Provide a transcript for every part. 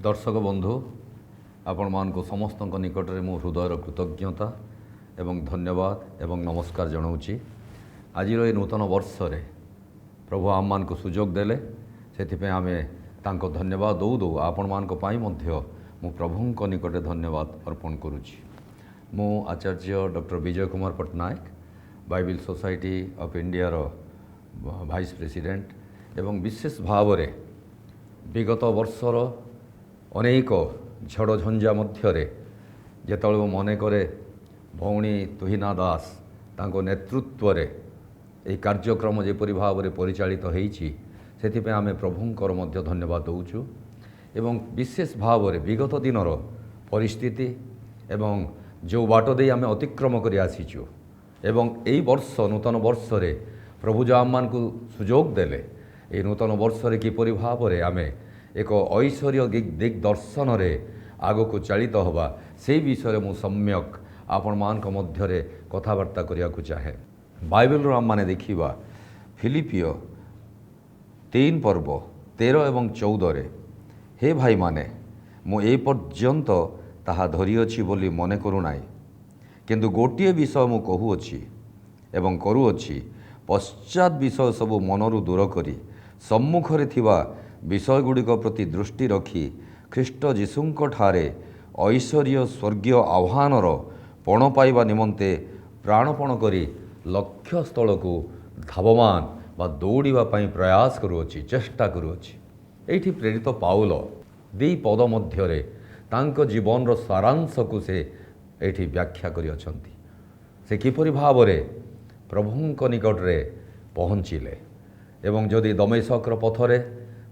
दर्शक बंधु आपण मानक समस्त निकटरे मो हृदयर कृतज्ञता एवं धन्यवाद एवं नमस्कार जनाऊँगी। आज नूतन वर्ष रे प्रभु आम मान को सुजोग देले से आम तांको धन्यवाद दौ दौ आपण मान मु प्रभु निकटे धन्यवाद अर्पण करुच्ची। मु Acharya doctor Vijay Kumar Pattnaik Bible Society of India रो वाइस प्रेसिडेंट एवं विशेष भाव में विगत वर्षर अनेक झड़ झंझा मध्य जेतबेले मन करे भौणी तुहिना दास तांको नेतृत्व रे এই कार्यक्रम जेपरी भाव में परिचालित होईछि सेथिपे आमे प्रभुंकर मध्य धन्यवाद दउछु एवं विशेष भाव में विगत दिनर परिस्थिति एवं जो बाट दे आमे अतिक्रम करि आसीछु एवं एई वर्ष नूतन वर्ष रे प्रभु जो आम मान को सुजोग देले ए नूतन वर्ष रे किपरि भाव में आमे एक ऐश्वर्य दिग्दर्शन रे आगो को चलित होबा से विषय मु सम्यक आपण मान मध्य कथबार्ता करिया को चाहे। बाइबल आम माने देखिबा फिलिपियो 3 पर्व 13 एवं 14 रे हे भाई माने मु ए पर्यंत ताहा धरिअछि बोली मने करू नाई किंतु गोटिए विषय मु कहूअछि एवं करूअछि पश्चात विषय सबु मनरु दूर करी सम्मुखरे थिबा विषय गुड़िक प्रति दृष्टि रखी ख्रीष्ट जीशुंक ठारे ऐश्वर्य स्वर्गीय आह्वानर पण पाइबा निमंते प्राणपण करी लक्ष्य स्थल को धावमान बा दौड़िबा पई प्रयास करूअछि चेष्टा करूअछि। एठी प्रेरित पाउल दी पद मध्यरे तांको जीवन रो सारांश को से एठी व्याख्या करि अछंती। से किपरि भाव रे प्रभुंक निकट रे पहुँचिले एवं जदि दमेशकर पथरे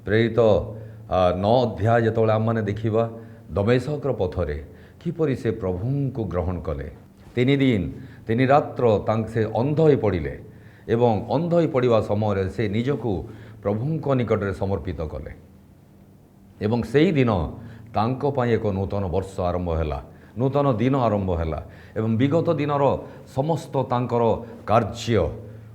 प्रेरित 9 अध्याय जेतबेले आम माने देखिबा दमेशकर पथरे किपरि से प्रभु को ग्रहण कले 3 दिन 3 रात्र तांक से अंध हो पड़िले एवं अंध हो पड़ा समय से निजको प्रभुंक निकट रे समर्पित कले एवं सेही दिन तांको पई एक नूतन वर्ष आरंभ हैला नूतन दिन आरंभ हैला एवं विगत दिनर समस्त तांकर कार्य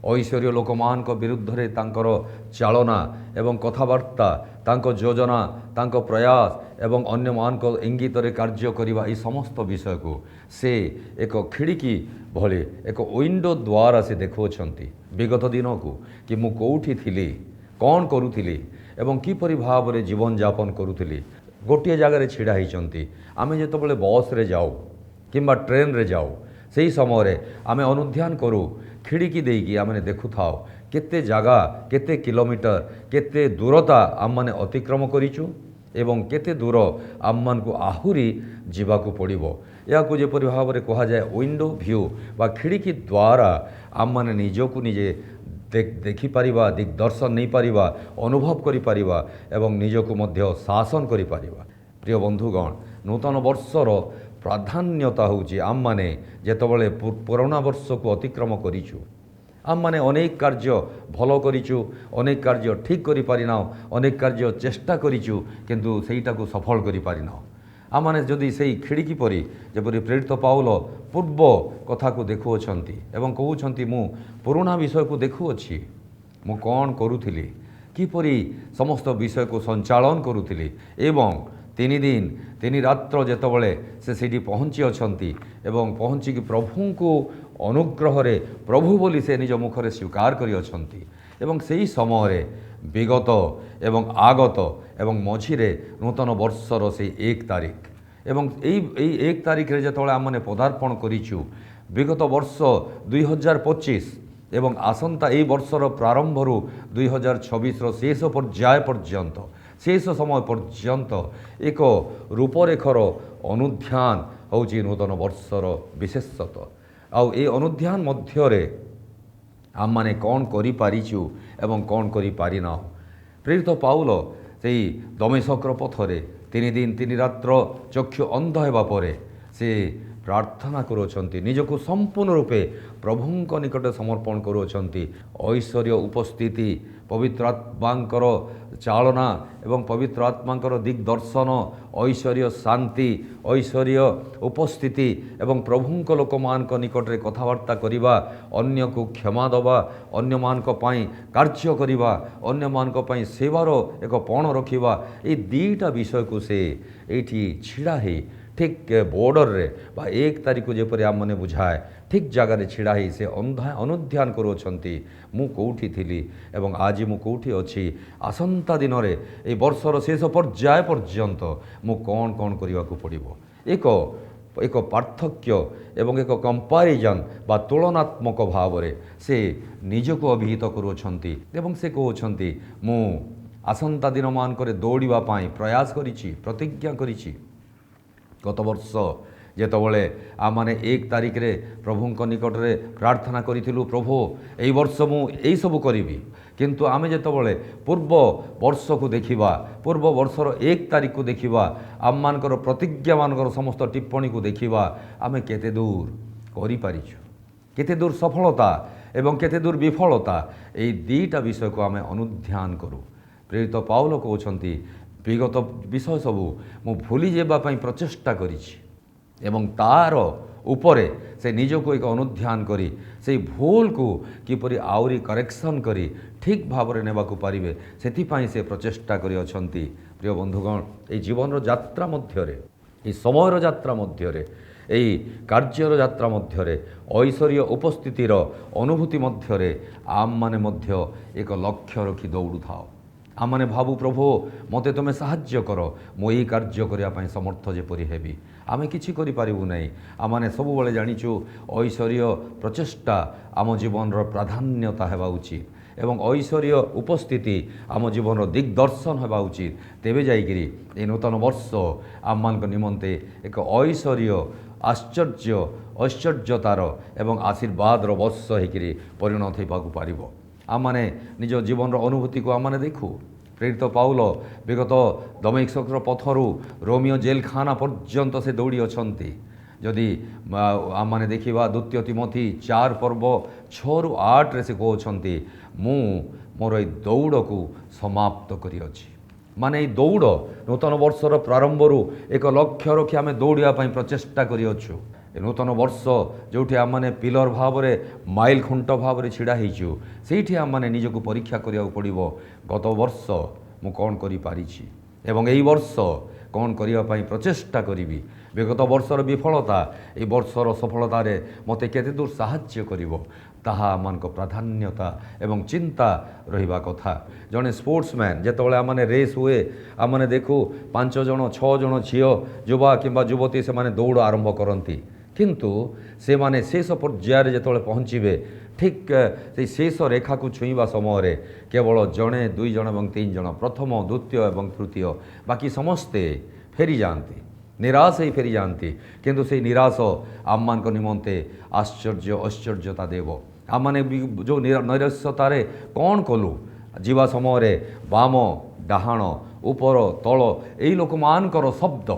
ऐश्वर्य लोक मान विरुद्ध रे तांकर चालना एवं कथबार्ता तांको योजना तांको प्रयास एवं अन्य मान इंगित रे कार्य करिबा ई समस्त विषय को से एक खिड़की भली एक विंडो द्वारा से देखुछंती विगत दिन को कि मु कोठी थिली कौन करूथिली एवं किपरि भाव रे जीवन यापन करूथिली गोटे जगह रे छिड़ा हिचंती आमे जेतबेले बस रे जाऊ किंबा ट्रेन रे जाऊ सेही समय रे आमे अनुध्यान करू खिड़की देकी आमने देखु थाओ केते जगह केते किलोमीटर केते दूरता आम माने अतिक्रम करिचु एवं केते दूर आम मान को आहुरी जीवाकू पड़िबो या को जेपरि भाव रे कहा जाए विंडो व्यू बा खिड़की द्वारा आम माने निजको निजे देखि पारिबा दिग्दर्शन नहीं पारिबा अनुभव करि पारिबा एवं निजको मध्य शासन करि पारिबा। प्रिय बंधुगण नूतन वर्षर प्राधान्यता होची आम माने जेतबेले पुराना वर्ष को अतिक्रम करिचु आम माने अनेक कार्य भल करिचु अनेक कार्य ठीक करि पारिना अनेक कार्य चेष्टा करिचु किंतु सेईटा को सफल करि पारिना आम माने जदि सेई खिड़की परी जेपरि प्रेरित पाउल पूर्व कथा को देखुअछंती एवं कहउछंती मु पुराना विषय को देखुअछि मु कौन करूथिली किपरि समस्त विषय को संचालन करूथिली एवं 3 दिन 3 रात्र जेतबेले से पहुँची अछंती एवं पहुँचिकी प्रभु को अनुग्रह रे प्रभु बोली से निज मुखरे स्वीकार करि अछंती एवं सेही समय रे विगत एवं आगत एवं मझिरे नूतन वर्षर से 1 तारिख एवं एई 1 तारिख रे जेतबेले आमने पदार्पण करिचु विगत वर्ष 2025 एवं आसंता एई वर्षर प्रारंभरू 2026 रो शेष पर्याय पर्यंत शेष समय पर्यंत एक रूपरेखर अनुध्यान होची नूतन वर्षर विशेषतः आउ ए अनुध्यान मध्य आम माने कौन करि पारिचु एवं कौन करि पारिना। प्रेरित पाउल सेई दमेशकर पथरे 3 दिन 3 रात्र चक्षु अंध हेबा परे से प्रार्थना करुछंती निजको संपूर्ण रूपे प्रभुंक निकट समर्पण करुछंती ऐश्वर्य उपस्थिति ପବିତ୍ର ଆତ୍ମାଙ୍କର ଚାଳନା ଏବଂ ପବିତ୍ର ଆତ୍ମାଙ୍କର ଦିଗ୍ଦର୍ଶନ, ଐଶ୍ୱର୍ଯ୍ୟ, ଶାନ୍ତି, ଐଶ୍ୱର୍ଯ୍ୟ, ଉପସ୍ଥିତି ଏବଂ ପ୍ରଭୁଙ୍କ ଲୋକମାନଙ୍କ ନିକଟରେ କଥାବାର୍ତ୍ତା କରିବା, ଅନ୍ୟକୁ କ୍ଷମା ଦେବା, ଅନ୍ୟମାନଙ୍କ ପାଇଁ କାର୍ଯ୍ୟ କରିବା, ଅନ୍ୟମାନଙ୍କ ପାଇଁ ସେବାର ଏକ ପଣ ରଖିବା, এই ଦୁଇଟା ବିଷୟକୁ ସେ ଏଇଠି ଛିଡ଼ା ହେଇ ଠିକ୍ ବୋର୍ଡ଼ରରେ ବା 1 ତାରିଖ ଯେପରି ଆମମାନେ ବୁଝାଏ ଠିକ୍ ଜାଗାରେ ଛିଡ଼ା ହେଇ ସେ ଅନୁଧ୍ୟାନ କରୁଅଛନ୍ତି ମୁଁ କେଉଁଠି ଥିଲି ଏବଂ ଆଜି ମୁଁ କେଉଁଠି ଅଛି, ଆସନ୍ତା ଦିନରେ এই ବର୍ଷର ଶେଷ ପର୍ଯ୍ୟାୟ ପର୍ଯ୍ୟନ୍ତ ମୁଁ କ'ଣ କ'ଣ କରିବାକୁ ପଡ଼ିବ। ଏକ ପାର୍ଥକ୍ୟ ଏବଂ ଏକ କମ୍ପାରିଜନ୍ ବା ତୁଳନାତ୍ମକ ଭାବରେ ସେ ନିଜକୁ ଅଭିହିତ କରୁଅଛନ୍ତି ଏବଂ ସେ କହୁଛନ୍ତି ମୁଁ ଆସନ୍ତା ଦିନମାନଙ୍କରେ ଦୌଡ଼ିବା ପାଇଁ ପ୍ରୟାସ କରିଛି, ପ୍ରତିଜ୍ଞା କରିଛି। ଗତ ବର୍ଷ ଯେତେବେଳେ ଆମମାନେ 1 ତାରିଖରେ ପ୍ରଭୁଙ୍କ ନିକଟରେ ପ୍ରାର୍ଥନା କରିଥିଲୁ, ପ୍ରଭୁ ଏହି ବର୍ଷ ମୁଁ ଏଇସବୁ କରିବି, କିନ୍ତୁ ଆମେ ଯେତେବେଳେ ପୂର୍ବ ବର୍ଷକୁ ଦେଖିବା, ପୂର୍ବ ବର୍ଷର 1 ତାରିଖକୁ ଦେଖିବା, ଆମମାନଙ୍କର ପ୍ରତିଜ୍ଞାମାନଙ୍କର ସମସ୍ତ ଟିପ୍ପଣୀକୁ ଦେଖିବା, ଆମେ କେତେ ଦୂର କରିପାରିଛୁ, କେତେ ଦୂର ସଫଳତା ଏବଂ କେତେ ଦୂର ବିଫଳତା, এই ଦୁଇଟା ବିଷୟକୁ ଆମେ ଅନୁଧ୍ୟାନ କରୁ। ପ୍ରେରିତ ପାଉଲ କହୁଛନ୍ତି ବିଗତ ବିଷୟ ସବୁ ମୁଁ ଭୁଲି ଯିବା ପାଇଁ ପ୍ରଚେଷ୍ଟା କରିଛି ଏବଂ ତାର ଉପରେ ସେ ନିଜକୁ ଏକ ଅନୁଧ୍ୟାନ କରି ସେଇ ଭୁଲକୁ କିପରି ଆହୁରି କରେକ୍ସନ୍ କରି ଠିକ୍ ଭାବରେ ନେବାକୁ ପାରିବେ ସେଥିପାଇଁ ସେ ପ୍ରଚେଷ୍ଟା କରିଅଛନ୍ତି। ପ୍ରିୟ ବନ୍ଧୁଗଣ, ଏହି ଜୀବନର ଯାତ୍ରା ମଧ୍ୟରେ, ଏହି ସମୟର ଯାତ୍ରା ମଧ୍ୟରେ, ଏହି କାର୍ଯ୍ୟର ଯାତ୍ରା ମଧ୍ୟରେ, ଐଶ୍ୱର୍ଯ୍ୟ ଉପସ୍ଥିତିର ଅନୁଭୂତି ମଧ୍ୟରେ ଆମମାନେ ମଧ୍ୟ ଏକ ଲକ୍ଷ୍ୟ ରଖି ଦୌଡ଼ୁଥାଉ। ଆମମାନେ ଭାବୁ ପ୍ରଭୁ ମୋତେ ତୁମେ ସାହାଯ୍ୟ କର, ମୁଁ ଏହି କାର୍ଯ୍ୟ କରିବା ପାଇଁ ସମର୍ଥ ଯେପରି ହେବି। ଆମେ କିଛି କରିପାରିବୁ ନାହିଁ। ଆମମାନେ ସବୁବେଳେ ଜାଣିଛୁ ଐଶ୍ୱର୍ଯ୍ୟ ପ୍ରଚେଷ୍ଟା ଆମ ଜୀବନର ପ୍ରାଧାନ୍ୟତା ହେବା ଉଚିତ ଏବଂ ଐଶ୍ୱର୍ଯ୍ୟ ଉପସ୍ଥିତି ଆମ ଜୀବନର ଦିଗ୍ଦର୍ଶନ ହେବା ଉଚିତ। ତେବେ ଯାଇକରି ଏହି ନୂତନ ବର୍ଷ ଆମମାନଙ୍କ ନିମନ୍ତେ ଏକ ଐଶ୍ୱର୍ଯ୍ୟ, ଐଶ୍ୱର୍ଯ୍ୟତାର ଏବଂ ଆଶୀର୍ବାଦର ବର୍ଷ ହେଇକରି ପରିଣତ ହେବାକୁ ପାରିବ। ଆମମାନେ ନିଜ ଜୀବନର ଅନୁଭୂତିକୁ ଆମମାନେ ଦେଖୁ। ପ୍ରେରିତ ପାଉଲ ବିଗତ ଦମେସ୍କର ପଥରୁ ରୋମିଓ ଜେଲଖାନା ପର୍ଯ୍ୟନ୍ତ ସେ ଦୌଡ଼ି ଅଛନ୍ତି। ଯଦି ଆମମାନେ ଦେଖିବା 2 ତିମୋଥୀ 4 ପର୍ବ 6-8ରେ ସେ କହୁଛନ୍ତି ମୁଁ ମୋର ଏହି ଦୌଡ଼କୁ ସମାପ୍ତ କରିଅଛି। ମାନେ ଏହି ଦୌଡ଼ ନୂତନ ବର୍ଷର ପ୍ରାରମ୍ଭରୁ ଏକ ଲକ୍ଷ୍ୟ ରଖି ଆମେ ଦୌଡ଼ିବା ପାଇଁ ପ୍ରଚେଷ୍ଟା କରିଅଛୁ। ଏ ନୂତନ ବର୍ଷ ଯେଉଁଠି ଆମମାନେ ପିଲର ଭାବରେ, ମାଇଲ ଖୁଣ୍ଟ ଭାବରେ ଛିଡ଼ା ହେଇଛୁ, ସେଇଠି ଆମମାନେ ନିଜକୁ ପରୀକ୍ଷା କରିବାକୁ ପଡ଼ିବ। ଗତ ବର୍ଷ ମୁଁ କ'ଣ କରିପାରିଛି ଏବଂ ଏହି ବର୍ଷ କ'ଣ କରିବା ପାଇଁ ପ୍ରଚେଷ୍ଟା କରିବି। ବିଗତ ବର୍ଷର ବିଫଳତା ଏହି ବର୍ଷର ସଫଳତାରେ ମୋତେ କେତେ ଦୂର ସାହାଯ୍ୟ କରିବ, ତାହା ଆମମାନଙ୍କ ପ୍ରାଧାନ୍ୟତା ଏବଂ ଚିନ୍ତା ରହିବା କଥା। ଜଣେ ସ୍ପୋର୍ଟସମ୍ୟାନ୍ ଯେତେବେଳେ ଆମମାନେ ରେସ୍ ହୁଏ, ଆମମାନେ ଦେଖୁ 5 ଜଣ 6 ଜଣ ଝିଅ, ଯୁବା କିମ୍ବା ଯୁବତୀ ସେମାନେ ଦୌଡ଼ ଆରମ୍ଭ କରନ୍ତି, କିନ୍ତୁ ସେମାନେ ଶେଷ ପର୍ଯ୍ୟାୟରେ ଯେତେବେଳେ ପହଞ୍ଚିବେ, ଠିକ୍ ସେଇ ଶେଷ ରେଖାକୁ ଛୁଇଁବା ସମୟରେ କେବଳ ଜଣେ 2 ଜଣ ଏବଂ 3 ଜଣ, ପ୍ରଥମ, ଦ୍ୱିତୀୟ ଏବଂ ତୃତୀୟ, ବାକି ସମସ୍ତେ ଫେରିଯାଆନ୍ତି, ନିରାଶ ହେଇ ଫେରିଯାଆନ୍ତି। କିନ୍ତୁ ସେଇ ନିରାଶ ଆମମାନଙ୍କ ନିମନ୍ତେ ଐଶ୍ୱର୍ଯ୍ୟତା ଦେବ। ଆମମାନେ ଯେଉଁ ନୈରାଶ୍ୟତାରେ କ'ଣ କଲୁ, ଯିବା ସମୟରେ ବାମ ଡାହାଣ ଉପର ତଳ ଏହି ଲୋକମାନଙ୍କର ଶବ୍ଦ,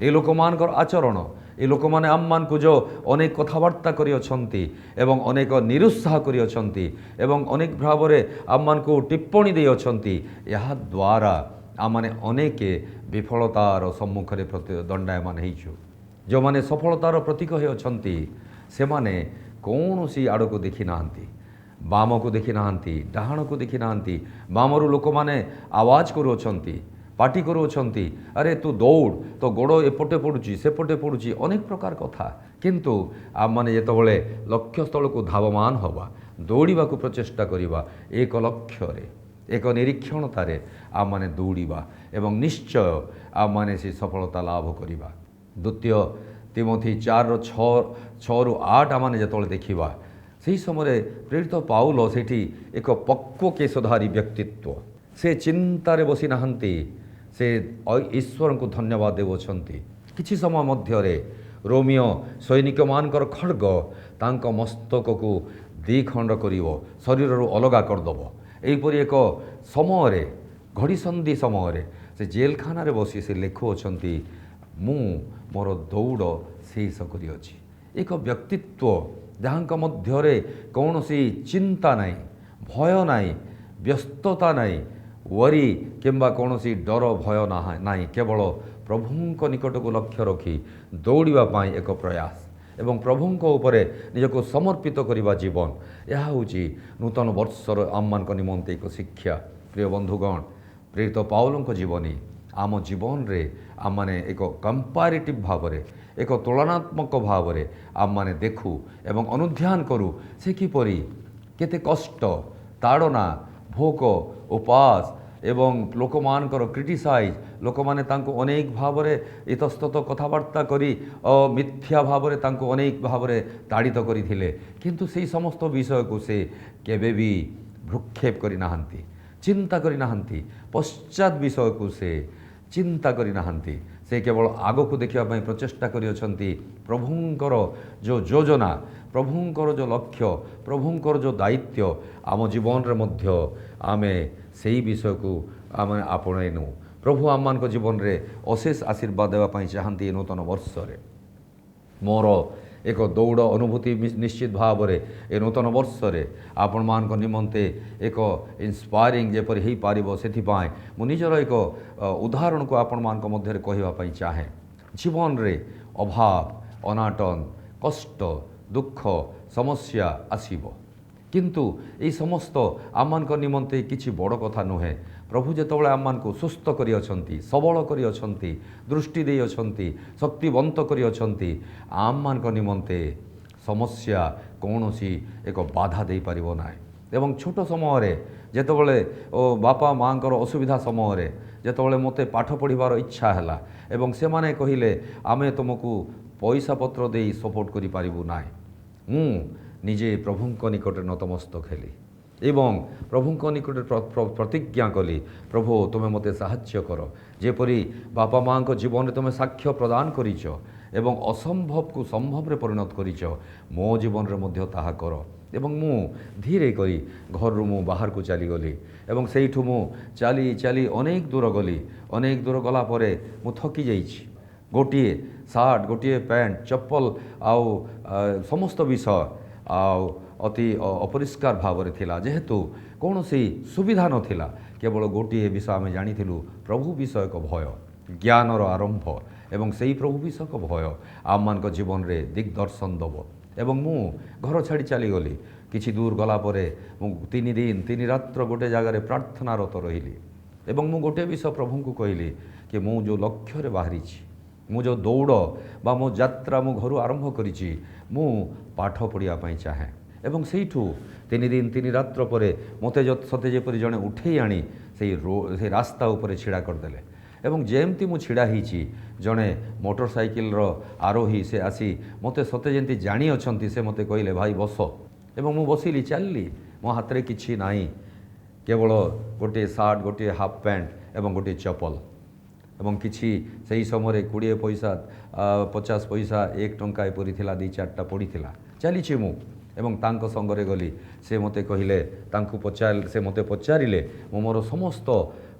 ଏହି ଲୋକମାନଙ୍କର ଆଚରଣ, এই ଲୋକମାନେ ଆମମାନଙ୍କୁ ଯେଉଁ ଅନେକ କଥାବାର୍ତ୍ତା କରିଅଛନ୍ତି ଏବଂ ଅନେକ ନିରୁତ୍ସାହ କରିଅଛନ୍ତି ଏବଂ ଅନେକ ଭାବରେ ଆମମାନଙ୍କୁ ଟିପ୍ପଣୀ ଦେଇଅଛନ୍ତି, ଏହାଦ୍ୱାରା ଆମମାନେ ଅନେକ ବିଫଳତାର ସମ୍ମୁଖରେ ଦଣ୍ଡାୟମାନ ହେଇଛୁ। ଯେଉଁମାନେ ସଫଳତାର ପ୍ରତୀକ ହେଉଛନ୍ତି ସେମାନେ କୌଣସି ଆଡ଼କୁ ଦେଖି ନାହାନ୍ତି, ବାମକୁ ଦେଖି ନାହାନ୍ତି, ଡାହାଣକୁ ଦେଖି ନାହାନ୍ତି। ବାମରୁ ଲୋକମାନେ ଆୱାଜ କରୁଅଛନ୍ତି, ପାଟି କରୁଅଛନ୍ତି, ଆରେ ତୁ ଦୌଡ଼, ତୋ ଗୋଡ଼ ଏପଟେ ପଡ଼ୁଛି, ସେପଟେ ପଡ଼ୁଛି, ଅନେକ ପ୍ରକାର କଥା। କିନ୍ତୁ ଆମମାନେ ଯେତେବେଳେ ଲକ୍ଷ୍ୟସ୍ଥଳକୁ ଧାବମାନ ହେବା, ଦୌଡ଼ିବାକୁ ପ୍ରଚେଷ୍ଟା କରିବା, ଏକ ଲକ୍ଷ୍ୟରେ, ଏକ ନିରୀକ୍ଷଣତାରେ ଆମମାନେ ଦୌଡ଼ିବା ଏବଂ ନିଶ୍ଚୟ ଆମମାନେ ସେ ସଫଳତା ଲାଭ କରିବା। 2 ତିମୋଥୀ 4:6-8 ଆମମାନେ ଯେତେବେଳେ ଦେଖିବା, ସେହି ସମୟରେ ପ୍ରେରିତ ପାଉଲ ସେଠି ଏକ ପକ୍ୱ କେଶଧାରୀ ବ୍ୟକ୍ତିତ୍ୱ, ସେ ଚିନ୍ତାରେ ବସି ନାହାନ୍ତି, ସେ ଈଶ୍ୱରଙ୍କୁ ଧନ୍ୟବାଦ ଦେଉଅଛନ୍ତି। କିଛି ସମୟ ମଧ୍ୟରେ ରୋମିଓ ସୈନିକମାନଙ୍କର ଖଡ଼୍ଗ ତାଙ୍କ ମସ୍ତକକୁ 2 ଖଣ୍ଡ କରିବ, ଶରୀରରୁ ଅଲଗା କରିଦେବ। ଏହିପରି ଏକ ସମୟରେ, ଘଡ଼ିସନ୍ଧି ସମୟରେ ସେ ଜେଲଖାନାରେ ବସି ସେ ଲେଖୁଅଛନ୍ତି ମୁଁ ମୋର ଦୌଡ଼ ଶେଷ କରିଅଛି। ଏକ ବ୍ୟକ୍ତିତ୍ୱ ଯାହାଙ୍କ ମଧ୍ୟରେ କୌଣସି ଚିନ୍ତା ନାହିଁ, ଭୟ ନାହିଁ, ବ୍ୟସ୍ତତା ନାହିଁ, ୱରି କିମ୍ବା କୌଣସି ଡର ଭୟ ନାହିଁ, କେବଳ ପ୍ରଭୁଙ୍କ ନିକଟକୁ ଲକ୍ଷ୍ୟ ରଖି ଦୌଡ଼ିବା ପାଇଁ ଏକ ପ୍ରୟାସ ଏବଂ ପ୍ରଭୁଙ୍କ ଉପରେ ନିଜକୁ ସମର୍ପିତ କରିବା ଜୀବନ। ଏହା ହେଉଛି ନୂତନ ବର୍ଷର ଆମମାନଙ୍କ ନିମନ୍ତେ ଏକ ଶିକ୍ଷା। ପ୍ରିୟ ବନ୍ଧୁଗଣ, ପ୍ରେରିତ ପାଉଲଙ୍କ ଜୀବନୀ ଆମ ଜୀବନରେ ଆମମାନେ ଏକ କମ୍ପାରିଟିଭ୍ ଭାବରେ, ଏକ ତୁଳନାତ୍ମକ ଭାବରେ ଆମମାନେ ଦେଖୁ ଏବଂ ଅନୁଧ୍ୟାନ କରୁ ସେ କିପରି କେତେ କଷ୍ଟ, ତାଡ଼ନା, ଭୋକ, ଉପାସ ଏବଂ ଲୋକମାନଙ୍କର କ୍ରିଟିସାଇଜ୍, ଲୋକମାନେ ତାଙ୍କୁ ଅନେକ ଭାବରେ ଇତସ୍ତତ କଥାବାର୍ତ୍ତା କରି ମିଥ୍ୟା ଭାବରେ ତାଙ୍କୁ ଅନେକ ଭାବରେ ତାଡ଼ିତ କରିଥିଲେ, କିନ୍ତୁ ସେହି ସମସ୍ତ ବିଷୟକୁ ସେ କେବେ ବି ଭ୍ରୂକ୍ଷେପ କରିନାହାନ୍ତି, ଚିନ୍ତା କରିନାହାନ୍ତି। ପଶ୍ଚାତ୍ ବିଷୟକୁ ସେ ଚିନ୍ତା କରିନାହାନ୍ତି। ସେ କେବଳ ଆଗକୁ ଦେଖିବା ପାଇଁ ପ୍ରଚେଷ୍ଟା କରିଅଛନ୍ତି। ପ୍ରଭୁଙ୍କର ଯେଉଁ ଯୋଜନା, ପ୍ରଭୁଙ୍କର ଯେଉଁ ଲକ୍ଷ୍ୟ, ପ୍ରଭୁଙ୍କର ଯେଉଁ ଦାୟିତ୍ୱ ଆମ ଜୀବନରେ ମଧ୍ୟ ଆମେ ସେହି ବିଷୟକୁ ଆମେ ଆପଣେଇ ନେଉ। ପ୍ରଭୁ ଆମମାନଙ୍କ ଜୀବନରେ ଅଶେଷ ଆଶୀର୍ବାଦ ଦେବା ପାଇଁ ଚାହାନ୍ତି। ଏ ନୂତନ ବର୍ଷରେ ମୋର ଏକ ଦୌଡ଼ ଅନୁଭୂତି ନିଶ୍ଚିତ ଭାବରେ ଏ ନୂତନ ବର୍ଷରେ ଆପଣମାନଙ୍କ ନିମନ୍ତେ ଏକ ଇନ୍ସପାୟାରିଂ ଯେପରି ହୋଇପାରିବ, ସେଥିପାଇଁ ମୁଁ ନିଜର ଏକ ଉଦାହରଣକୁ ଆପଣମାନଙ୍କ ମଧ୍ୟରେ କହିବା ପାଇଁ ଚାହେଁ। ଜୀବନରେ ଅଭାବ, ଅନାଟନ, କଷ୍ଟ, ଦୁଃଖ, ସମସ୍ୟା ଆସିବ, କିନ୍ତୁ ଏହି ସମସ୍ତ ଆମମାନଙ୍କ ନିମନ୍ତେ କିଛି ବଡ଼ କଥା ନୁହେଁ। ପ୍ରଭୁ ଯେତେବେଳେ ଆମମାନଙ୍କୁ ସୁସ୍ଥ କରିଅଛନ୍ତି, ସବଳ କରିଅଛନ୍ତି, ଦୃଷ୍ଟି ଦେଇଅଛନ୍ତି, ଶକ୍ତିବନ୍ତ କରିଅଛନ୍ତି, ଆମମାନଙ୍କ ନିମନ୍ତେ ସମସ୍ୟା କୌଣସି ଏକ ବାଧା ଦେଇପାରିବ ନାହିଁ। ଏବଂ ଛୋଟ ସମୟରେ ଯେତେବେଳେ ବାପା ମାଆଙ୍କର ଅସୁବିଧା ସମୟରେ ଯେତେବେଳେ ମୋତେ ପାଠ ପଢ଼ିବାର ଇଚ୍ଛା ହେଲା ଏବଂ ସେମାନେ କହିଲେ ଆମେ ତୁମକୁ ପଇସା ପତ୍ର ଦେଇ ସପୋର୍ଟ କରିପାରିବୁ ନାହିଁ, ମୁଁ ନିଜେ ପ୍ରଭୁଙ୍କ ନିକଟରେ ନତମସ୍ତକ ହେଲି ଏବଂ ପ୍ରଭୁଙ୍କ ନିକଟରେ ପ୍ରତିଜ୍ଞା କଲି, ପ୍ରଭୁ ତୁମେ ମୋତେ ସାହାଯ୍ୟ କର। ଯେପରି ବାପା ମାଆଙ୍କ ଜୀବନରେ ତୁମେ ସାକ୍ଷ୍ୟ ପ୍ରଦାନ କରିଛ ଏବଂ ଅସମ୍ଭବକୁ ସମ୍ଭବରେ ପରିଣତ କରିଛ, ମୋ ଜୀବନରେ ମଧ୍ୟ ତାହା କର। ଏବଂ ମୁଁ ଧୀରେ କରି ଘରରୁ ମୁଁ ବାହାରକୁ ଚାଲିଗଲି ଏବଂ ସେଇଠୁ ମୁଁ ଚାଲି ଚାଲି ଅନେକ ଦୂର ଗଲି। ଅନେକ ଦୂର ଗଲା ପରେ ମୁଁ ଥକି ଯାଇଛି। ଗୋଟିଏ ସାର୍ଟ, ଗୋଟିଏ ପ୍ୟାଣ୍ଟ, ଚପଲ ଆଉ ସମସ୍ତ ବିଷୟ ଆଉ ଅତି ଅପରିଷ୍କାର ଭାବରେ ଥିଲା। ଯେହେତୁ କୌଣସି ସୁବିଧା ନଥିଲା, କେବଳ ଗୋଟିଏ ବିଷୟ ଆମେ ଜାଣିଥିଲୁ, ପ୍ରଭୁ ବିଷୟକ ଭୟ, ଜ୍ଞାନର ଆରମ୍ଭ ଏବଂ ସେହି ପ୍ରଭୁ ବିଷୟକ ଭୟ ଆମମାନଙ୍କ ଜୀବନରେ ଦିଗ୍ଦର୍ଶନ ଦେବ। ଏବଂ ମୁଁ ଘର ଛାଡ଼ି ଚାଲିଗଲି। କିଛି ଦୂର ଗଲା ପରେ ମୁଁ 3 ଦିନ 3 ରାତ୍ର ଗୋଟେ ଜାଗାରେ ପ୍ରାର୍ଥନାରତ ରହିଲି ଏବଂ ମୁଁ ଗୋଟିଏ ବିଷୟ ପ୍ରଭୁଙ୍କୁ କହିଲି କି ମୁଁ ଯେଉଁ ଲକ୍ଷ୍ୟରେ ବାହାରିଛି, ମୁଁ ଯେଉଁ ଦୌଡ଼ ବା ମୋ ଯାତ୍ରା ମୁଁ ଘରୁ ଆରମ୍ଭ କରିଛି, ମୁଁ ପାଠ ପଢ଼ିବା ପାଇଁ ଚାହେଁ। ଏବଂ ସେଇଠୁ 3 ଦିନ 3 ରାତ୍ର ପରେ ମୋତେ ସତେ ଯେପରି ଜଣେ ଉଠେଇ ଆଣି ସେଇ ରାସ୍ତା ଉପରେ ଛିଡ଼ା କରିଦେଲେ ଏବଂ ଯେମିତି ମୁଁ ଛିଡ଼ା ହେଇଛି, ଜଣେ ମୋଟର ସାଇକେଲର ଆରୋହୀ ସେ ଆସି ମୋତେ ସତେ ଯେମିତି ଜାଣିଅଛନ୍ତି, ସେ ମୋତେ କହିଲେ ଭାଇ ବସ। ଏବଂ ମୁଁ ବସିଲି, ଚାଲିଲି। ମୋ ହାତରେ କିଛି ନାହିଁ, କେବଳ ଗୋଟିଏ ସାର୍ଟ, ଗୋଟିଏ ହାଫ୍ ପ୍ୟାଣ୍ଟ ଏବଂ ଗୋଟିଏ ଚପଲ ଏବଂ କିଛି ସେହି ସମୟରେ 20 ପଇସା 50 ପଇସା 1 ଟଙ୍କା ଏପରି ଥିଲା, 2-4ଟା ପଡ଼ିଥିଲା। ଚାଲିଛି ମୁଁ ଏବଂ ତାଙ୍କ ସଙ୍ଗରେ ଗଲି। ସେ ମୋତେ କହିଲେ, ସେ ମୋତେ ପଚାରିଲେ, ମୁଁ ମୋର ସମସ୍ତ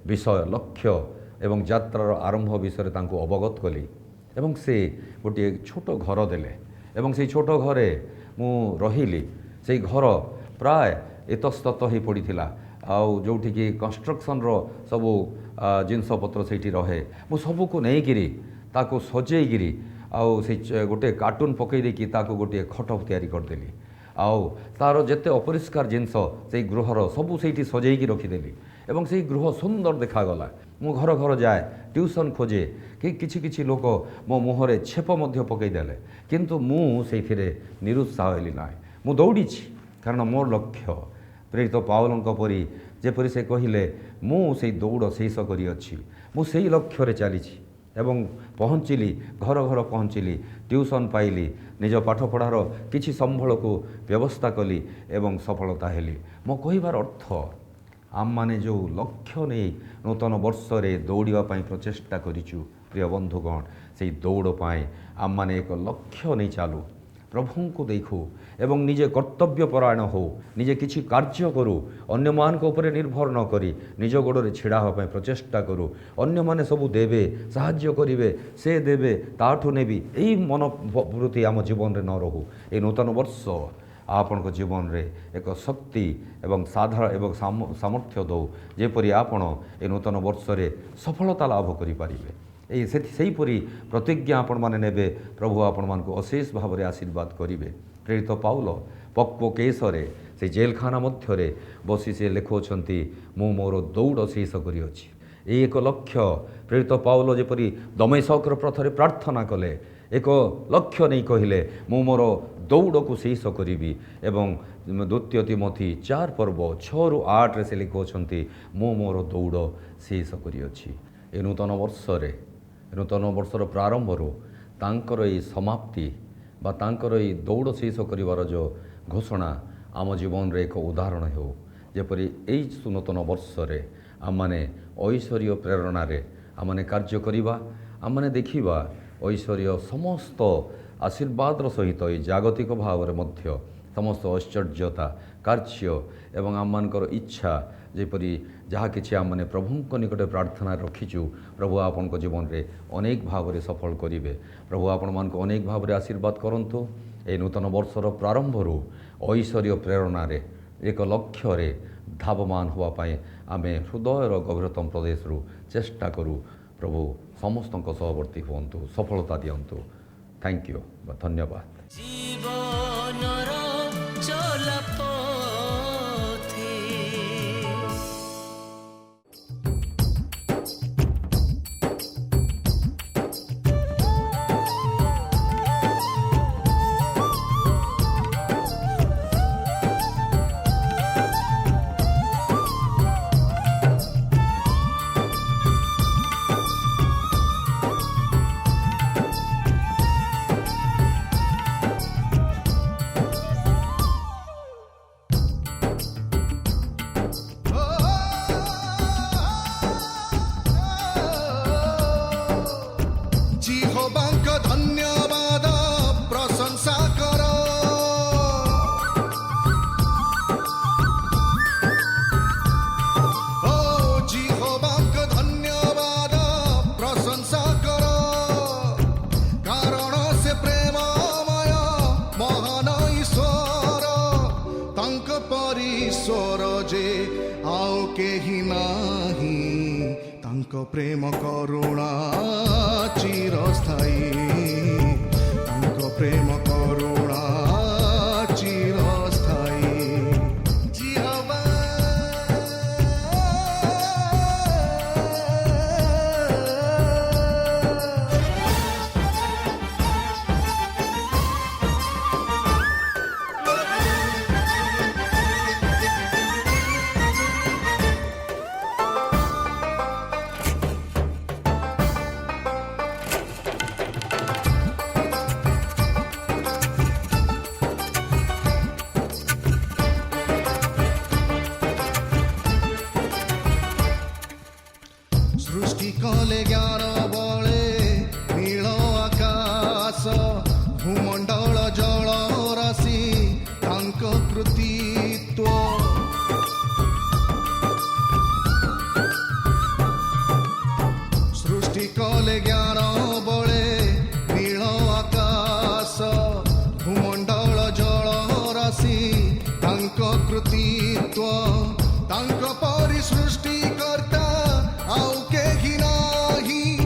ବିଷୟ, ଲକ୍ଷ୍ୟ ଏବଂ ଯାତ୍ରାର ଆରମ୍ଭ ବିଷୟରେ ତାଙ୍କୁ ଅବଗତ କଲି ଏବଂ ସେ ଗୋଟିଏ ଛୋଟ ଘର ଦେଲେ ଏବଂ ସେହି ଛୋଟ ଘରେ ମୁଁ ରହିଲି। ସେହି ଘର ପ୍ରାୟ ଇତସ୍ତତ ହୋଇ ପଡ଼ିଥିଲା ଆଉ ଯେଉଁଠିକି କନଷ୍ଟ୍ରକ୍ସନ୍ର ସବୁ ଜିନିଷପତ୍ର ସେଇଠି ରହେ, ମୁଁ ସବୁକୁ ନେଇକିରି ତାକୁ ସଜେଇକିରି ଆଉ ସେଇ ଗୋଟିଏ କାର୍ଟୁନ୍ ପକାଇ ଦେଇକି ତାକୁ ଗୋଟିଏ ଖଟ ତିଆରି କରିଦେଲି ଆଉ ତା'ର ଯେତେ ଅପରିଷ୍କାର ଜିନିଷ ସେଇ ଗୃହର ସବୁ ସେଇଠି ସଜେଇକି ରଖିଦେଲି ଏବଂ ସେଇ ଗୃହ ସୁନ୍ଦର ଦେଖାଗଲା। ମୁଁ ଘର ଘର ଯାଏ, ଟ୍ୟୁସନ୍ ଖୋଜେ, କିଛି କିଛି ଲୋକ ମୋ ମୁହଁରେ ଛେପ ମଧ୍ୟ ପକାଇଦେଲେ, କିନ୍ତୁ ମୁଁ ସେଇଥିରେ ନିରୁତ୍ସାହ ହେଲି ନାହିଁ। ମୁଁ ଦୌଡ଼ିଛି, କାରଣ ମୋର ଲକ୍ଷ୍ୟ ପ୍ରେରିତ ପାଉଲଙ୍କ ପରି ଯେପରି ସେ କହିଲେ, ମୁଁ ସେଇ ଦୌଡ଼ ଶେଷ କରିଅଛି, ମୁଁ ସେଇ ଲକ୍ଷ୍ୟରେ ଚାଲିଛି ଏବଂ ପହଞ୍ଚିଲି, ଘର ଘର ପହଞ୍ଚିଲି, ଟ୍ୟୁସନ୍ ପାଇଲି, ନିଜ ପାଠପଢ଼ାର କିଛି ସମ୍ବଳକୁ ବ୍ୟବସ୍ଥା କଲି ଏବଂ ସଫଳତା ହେଲି। ମୋ କହିବାର ଅର୍ଥ, ଆମମାନେ ଯେଉଁ ଲକ୍ଷ୍ୟ ନେଇ ନୂତନ ବର୍ଷରେ ଦୌଡ଼ିବା ପାଇଁ ପ୍ରଚେଷ୍ଟା କରିଛୁ, ପ୍ରିୟ ବନ୍ଧୁଗଣ, ସେହି ଦୌଡ଼ ପାଇଁ ଆମମାନେ ଏକ ଲକ୍ଷ୍ୟ ନେଇ ଚାଲୁ, ପ୍ରଭୁଙ୍କୁ ଦେଖୁ ଏବଂ ନିଜେ କର୍ତ୍ତବ୍ୟପରାୟଣ ହେଉ, ନିଜେ କିଛି କାର୍ଯ୍ୟ କରୁ, ଅନ୍ୟମାନଙ୍କ ଉପରେ ନିର୍ଭର ନ କରି ନିଜ ଗୋଡ଼ରେ ଛିଡ଼ା ହେବା ପାଇଁ ପ୍ରଚେଷ୍ଟା କରୁ। ଅନ୍ୟମାନେ ସବୁ ଦେବେ, ସାହାଯ୍ୟ କରିବେ, ସେ ଦେବେ, ତାଠୁ ନେବି, ଏହି ମନୋବୃତ୍ତି ଆମ ଜୀବନରେ ନ ରହୁ। ଏହି ନୂତନ ବର୍ଷ आपण जीवन में एक शक्ति एवं साधारण एवं सामर्थ्य दौ जेपरी आपण ए नूतन वर्ष में सफलता लाभ करें सेहीपरि प्रतिज्ञा आपण मैंने ने प्रभु आपण मान अशेष भाव में आशीर्वाद करेंगे। प्रेरित पाउल पक्व केशरे से जेलखाना मध्य बसी से लिखुंट मु मोर दौड़ शेष करी एक लक्ष्य प्रेरित पाउल जेपरी दमेशकर पथरे प्रार्थना कले एक लक्ष्य नहीं कहले मु मोर दौड़ को शेष करी एवं द्वितीय तिमोथी 4 पर्व 6-8 से लिखुंट मु मोर दौड़ शेष करी ए नूतन वर्षर प्रारंभ तांकर ये समाप्ति बा तांकर ये दौड़ शेष करिवार जो घोषणा आम जीवन रे एक उदाहरण हो जेपरी एई नूतन वर्ष रे आमने ऐश्वर्य प्रेरणा रे आमने कार्य करिबा आमने देखिबा ऐश्वर्य समस्त आशीर्वाद सहित ये जागतिक भाव में मध्य समस्त ऐश्वर्यता कार्य एवं आमମାନଙ୍କର इच्छा जेपरी जहाँ कि आम मैंने प्रभु निकट प्रार्थना रखीचु प्रभु आपण जीवन में अनेक भाव में सफल करेंगे। प्रभु आपण मान अनेक भाव में आशीर्वाद करंतु ए नूतन वर्षर प्रारंभ ऐश्वर्य प्रेरणा रे एक लक्ष्य रे धावमान होवाई आम हृदयर गभीरतम प्रदेश चेष्टा करूँ। प्रभु समस्त सहवर्ती हूँ सफलता दिंतु। थैंक यू धन्यवाद। प्रेम करुणा चिरस्थायी तांको प्रेम करुणा चिरस्थायी जिहवा सृष्टि कले ज्ञान बले नील आकाश भूमंडल जल राशि तांक कृतित्व सृष्टि कले ज्ञान बले नील आकाश भूमंडल जल राशि तांक कृतित्व तांक परि सृष्टि करता आउ केहि नाही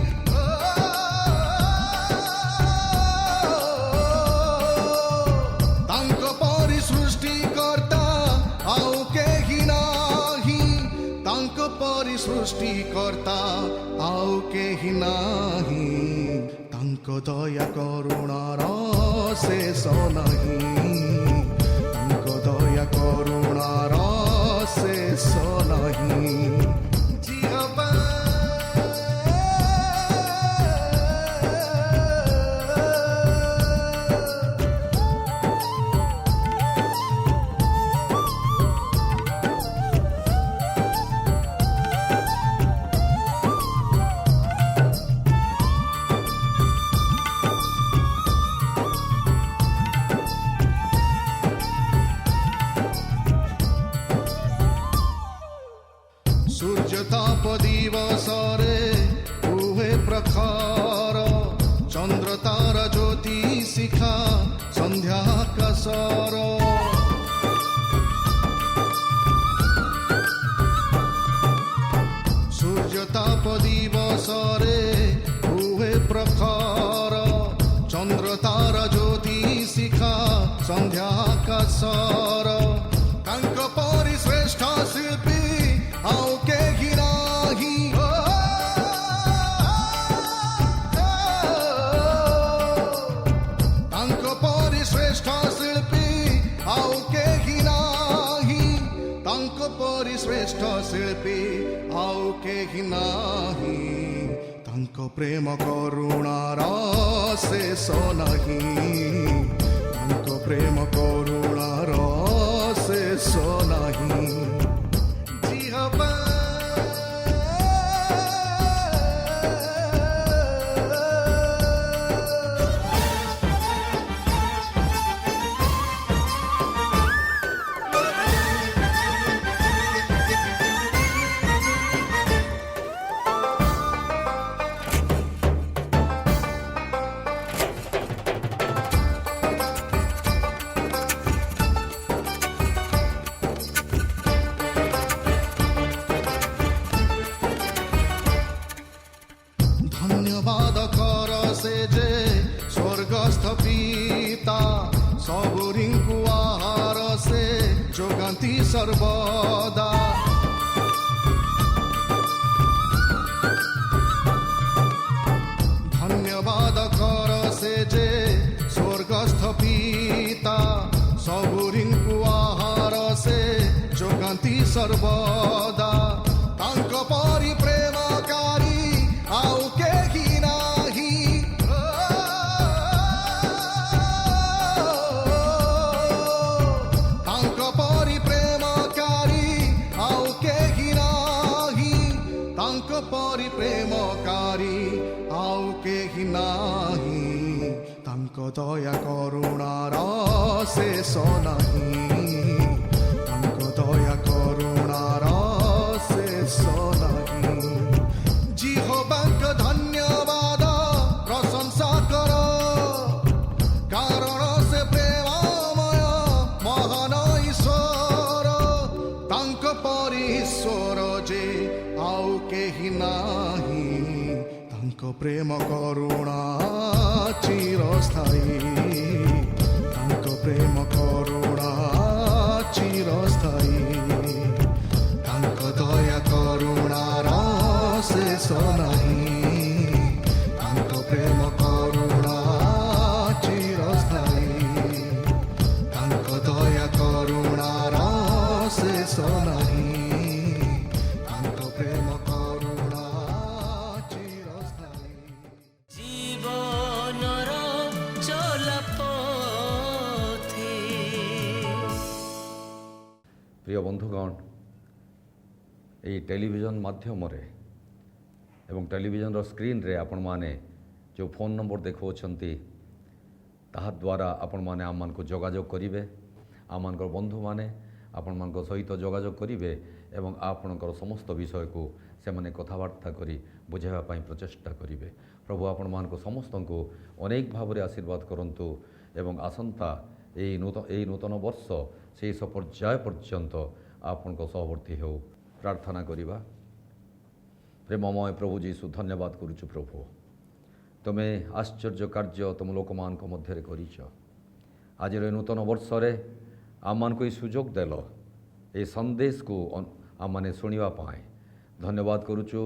तांक परि सृष्टि करता आउ केहि नाही तांक परि सृष्टि करता आउ केहि नाही तांक दया करुणार शेष नाही तांक दया करुणार शेष नाही ପ୍ରଖର ଚନ୍ଦ୍ର ତାର ଜ୍ୟୋତି ଶିଖା ସନ୍ଧ୍ୟା ଆକାଶର ତାଙ୍କ ପରି ଶ୍ରେଷ୍ଠ ଶିଳ୍ପୀ ଆଉ କେହି ନାହିଁ ତାଙ୍କ ପରି ଶ୍ରେଷ୍ଠ ଶିଳ୍ପୀ ଆଉ କେହି ନାହିଁ ତାଙ୍କ ପରି ଶ୍ରେଷ୍ଠ ଶିଳ୍ପୀ ଆଉ କେହି ନାହିଁ ତାଙ୍କ ପ୍ରେମ କରୁଣାର ଶେଷ ନାହିଁ ତାଙ୍କ ପ୍ରେମ କରୁଣାର ଶେଷ ନାହିଁ ଜିହବା ধন্যবাদ কর সে যে স্বর্গস্থ পিতা সবুরিঙ্কু আহার সে যোগান্তি সর্বদা ধন্যবাদ কর সে যে স্বর্গস্থ পিতা সবুরিঙ্কু আহার সে যোগান্তি সর্বদা তাঙ্ক পরি প্রেমকারী ଆଉ କେହି ନାହିଁ ତାଙ୍କ ପରି ପ୍ରେମକାରୀ ଆଉ କେହି ନାହିଁ ତାଙ୍କ ପରି ପ୍ରେମକାରୀ ଆଉ କେହି ନାହିଁ ତାଙ୍କ ଦୟା କରୁଣାର ଶେଷ ନାହିଁ ତାଙ୍କ ଦୟା କରୁଣାର ଶେଷ ନାହିଁ জিহ্বাঙ্ক ধন্যবাদ প্রশংসা কর কারণ সে প্রেমময় মহান ঈশ্বর তাঙ্ক পরি ঈশ্বর যে আউ কেহি নাহি তাঙ্ক প্রেম করুণা চিরস্থায়ী তাঙ্ক প্রেম করুণা চিরস্থায়ী তাঙ্ক দয়া করুণার ଶେଷ ନାହିଁ ତାଙ୍କ ପ୍ରେମ କରୁଣା ଚିରସ୍ଥାୟୀ ତାଙ୍କ ଦୟା କରୁଣାର ଶେଷ ନାହିଁ ତାଙ୍କ ପ୍ରେମ କରୁଣା ଚିରସ୍ଥାୟୀ জীবনর চলাপথে প্রিয় বন্ধুগণ এই টেলিভিଜନ ମାଧ୍ୟମରେ ଏବଂ ଟେଲିଭିଜନର ସ୍କ୍ରିନ୍ରେ ଆପଣମାନେ ଯେଉଁ ଫୋନ୍ ନମ୍ବର ଦେଖାଉଛନ୍ତି ତାହାଦ୍ୱାରା ଆପଣମାନେ ଆମମାନଙ୍କୁ ଯୋଗାଯୋଗ କରିବେ ଆମମାନଙ୍କର ବନ୍ଧୁମାନେ ଆପଣମାନଙ୍କ ସହିତ ଯୋଗାଯୋଗ କରିବେ ଏବଂ ଆପଣଙ୍କର ସମସ୍ତ ବିଷୟକୁ ସେମାନେ କଥାବାର୍ତ୍ତା କରି ବୁଝାଇବା ପାଇଁ ପ୍ରଚେଷ୍ଟା କରିବେ ପ୍ରଭୁ ଆପଣମାନଙ୍କୁ ସମସ୍ତଙ୍କୁ ଅନେକ ଭାବରେ ଆଶୀର୍ବାଦ କରନ୍ତୁ ଏବଂ ଆସନ୍ତା ଏହି ନୂତନ ବର୍ଷ ଶେଷ ପର୍ଯ୍ୟାୟ ପର୍ଯ୍ୟନ୍ତ ଆପଣଙ୍କ ସହବର୍ତ୍ତୀ ହେଉ ପ୍ରାର୍ଥନା କରିବା ପ୍ରେମମୟ ପ୍ରଭୁ ଯୀଶୁ ଧନ୍ୟବାଦ କରୁଛୁ ପ୍ରଭୁ ତୁମେ ଆଶ୍ଚର୍ଯ୍ୟ କାର୍ଯ୍ୟ ତୁମ ଲୋକମାନଙ୍କ ମଧ୍ୟରେ କରିଛ ଆଜିର ଏ ନୂତନ ବର୍ଷରେ ଆମମାନଙ୍କୁ ଏହି ସୁଯୋଗ ଦେଲ ଏହି ସନ୍ଦେଶକୁ ଆମମାନେ ଶୁଣିବା ପାଇଁ ଧନ୍ୟବାଦ କରୁଛୁ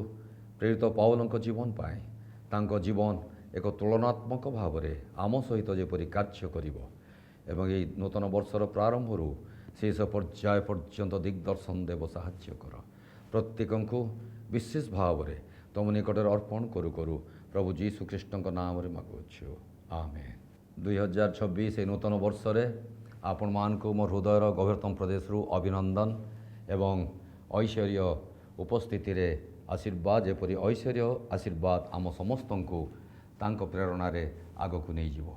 ପ୍ରେରିତ ପାଉଲଙ୍କ ଜୀବନ ପାଇଁ ତାଙ୍କ ଜୀବନ ଏକ ତୁଳନାତ୍ମକ ଭାବରେ ଆମ ସହିତ ଯେପରି କାର୍ଯ୍ୟ କରିବ ଏବଂ ଏହି ନୂତନ ବର୍ଷର ପ୍ରାରମ୍ଭରୁ ଶେଷ ପର୍ଯ୍ୟାୟ ପର୍ଯ୍ୟନ୍ତ ଦିଗ୍ଦର୍ଶନ ଦେବ ସାହାଯ୍ୟ କର ପ୍ରତ୍ୟେକଙ୍କୁ ବିଶେଷ ଭାବରେ ତୁମ ନିକଟରେ ଅର୍ପଣ କରୁ କରୁ ପ୍ରଭୁ ଯୀଶୁ ଖ୍ରୀଷ୍ଟଙ୍କ ନାମରେ ମାଗୁଅଛୁ ଆମେନ୍ 2026 ଏହି ନୂତନ ବର୍ଷରେ ଆପଣମାନଙ୍କୁ ମୋ ହୃଦୟର ଗଭୀରତମ ପ୍ରଦେଶରୁ ଅଭିନନ୍ଦନ ଏବଂ ଐଶ୍ୱର୍ଯ୍ୟ ଉପସ୍ଥିତିରେ ଆଶୀର୍ବାଦ ଯେପରି ଐଶ୍ୱର୍ଯ୍ୟ ଆଶୀର୍ବାଦ ଆମ ସମସ୍ତଙ୍କୁ ତାଙ୍କ ପ୍ରେରଣାରେ ଆଗକୁ ନେଇଯିବ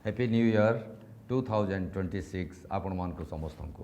ହ୍ୟାପି ନ୍ୟୁ ଇୟର୍ 2026 ଆପଣମାନଙ୍କୁ ସମସ୍ତଙ୍କୁ